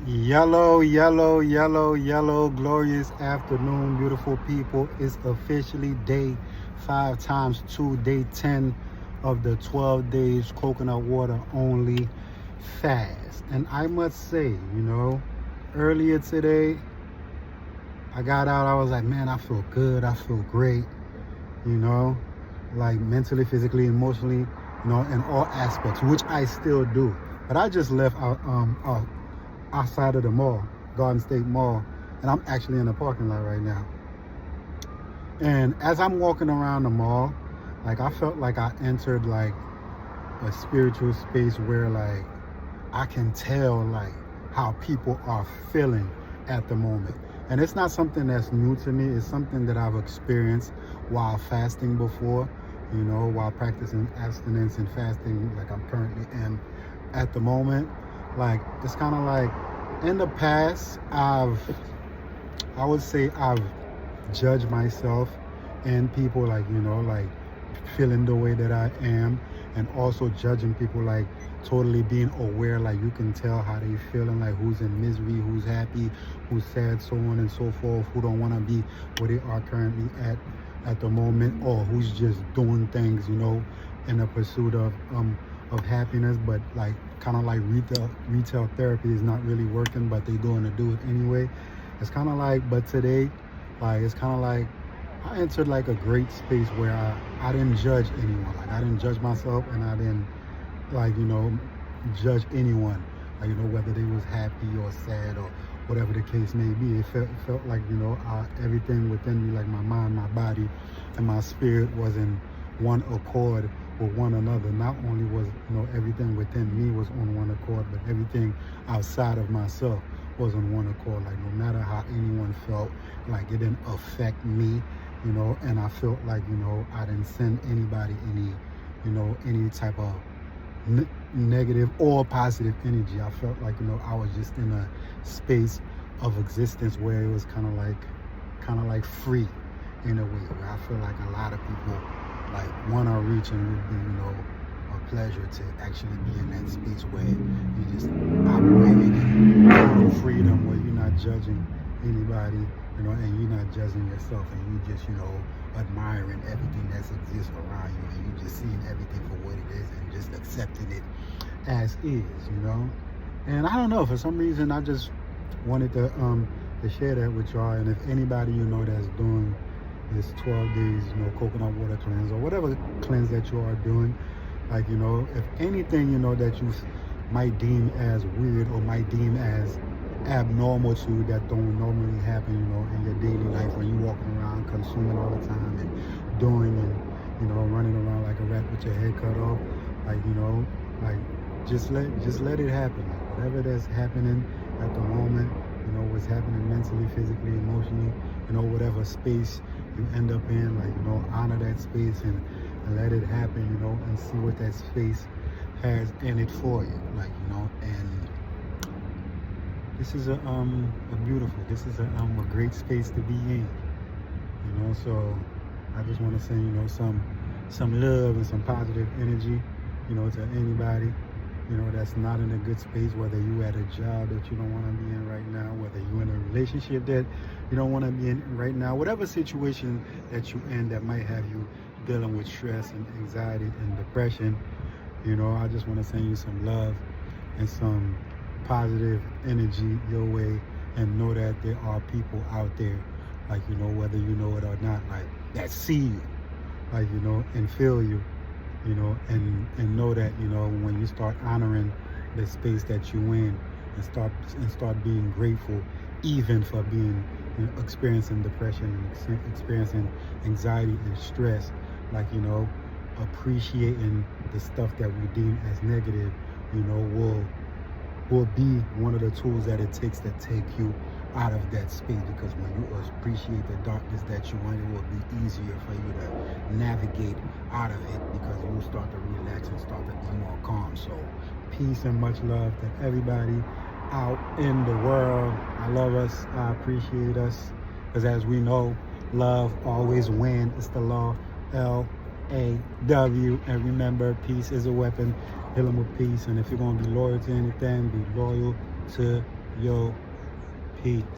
Yellow, yellow, yellow, yellow, glorious afternoon, beautiful people. It's officially day 5 times 2, day 10 of the 12 days coconut water only fast. And I must say, earlier today, I got out, I was like, man, I feel good, I feel great, you know, like mentally, physically, emotionally, in all aspects, which I still do. But I just left outside of the mall, Garden State Mall, and I'm actually in the parking lot right now. And as I'm walking around the mall, like I felt like I entered like a spiritual space where like I can tell like how people are feeling at the moment. And it's not something that's new to me. It's something that I've experienced while fasting before, while practicing abstinence and fasting like I'm currently in at the moment. Like it's kind of like in the past I would say I've judged myself and people like feeling the way that I am, and also judging people like totally being aware, like you can tell how they feeling, like who's in misery, who's happy, who's sad, so on and so forth, who don't want to be where they are currently at the moment, or who's just doing things in the pursuit of happiness, but like kind of like retail therapy is not really working, but they going to do it anyway. It's kind of like, but today, like it's kind of like I entered like a great space where I didn't judge anyone. Like I didn't judge myself, and I didn't like judge anyone. Like whether they was happy or sad or whatever the case may be. It felt like everything within me, like my mind, my body, and my spirit was in one accord with one another. Not only was everything within me was on one accord, but everything outside of myself was on one accord. Like no matter how anyone felt, like it didn't affect me, and I felt like I didn't send anybody any type of negative or positive energy. I felt like I was just in a space of existence where it was kind of like free in a way, where I feel like a lot of people like want to reach, and would be a pleasure to actually be in that space where you just operating in total freedom, where you're not judging anybody, and you're not judging yourself, and you just admiring everything that exists around you, and you just seeing everything for what it is and just accepting it as is, And I don't know, for some reason I just wanted to share that with y'all. And if anybody that's doing this 12 days coconut water cleanse, or whatever cleanse that you are doing, like if anything that you might deem as weird or might deem as abnormal to you, that don't normally happen in your daily life, when you walking around consuming all the time and doing and running around like a rat with your head cut off, like like just let it happen. Like whatever that's happening at the moment, what's happening mentally, physically, emotionally, whatever space you end up in, like honor that space and let it happen, and see what that space has in it for you, like and this is a beautiful, this is a great space to be in, so I just want to send some love and some positive energy to anybody that's not in a good space, whether you at a job that you don't want to be in right now, whether you in a relationship that you don't want to be in right now, whatever situation that you in that might have you dealing with stress and anxiety and depression, I just want to send you some love and some positive energy your way, and know that there are people out there, like whether you know it or not, like that see you, like and feel you, and know that when you start honoring the space that you in, and start being grateful, even for being experiencing depression and experiencing anxiety and stress, like appreciating the stuff that we deem as negative, will be one of the tools that it takes to take you out of that space. Because when you appreciate the darkness that you want, it will be easier for you to navigate out of it, because you will start to relax and start to be more calm. So peace and much love to everybody out in the world. I love us, I appreciate us, because as we know, love always wins. It's the law, LAW. And remember, peace is a weapon. Hit them with peace. And if you're going to be loyal to anything, be loyal to Yo, peace.